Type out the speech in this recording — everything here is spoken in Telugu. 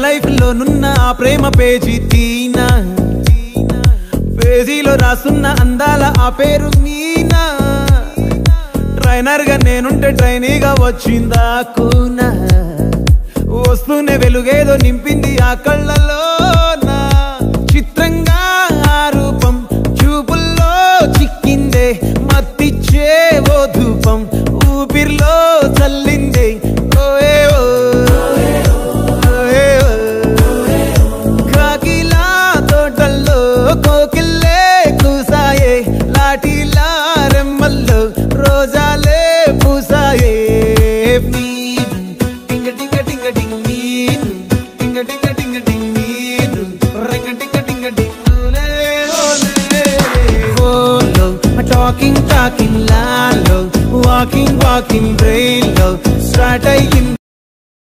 లైఫ్ లో నున్న ఆ ప్రేమ పేజీ తీనా పేజీలో రాసున్న అందాల ఆ పేరు మీనా ట్రైనర్ గా నేనుంటే ట్రైనీగా వచ్చిందా కూనా వస్తూనే వెలుగేదో నింపింది ఆ కళ్ళలో నా చిత్రంగా ఆ రూపం చూపుల్లో చిక్కిందే మత్తిచ్చే ఓ ధూపం ఊపిరిలో చల్లిందే కాకిలా తోటల్లో కోకిల్లే కూసాయే లాఠీలా రెమ్మల్లో రోజాలే పూసాయే talking loud, walking brain low, start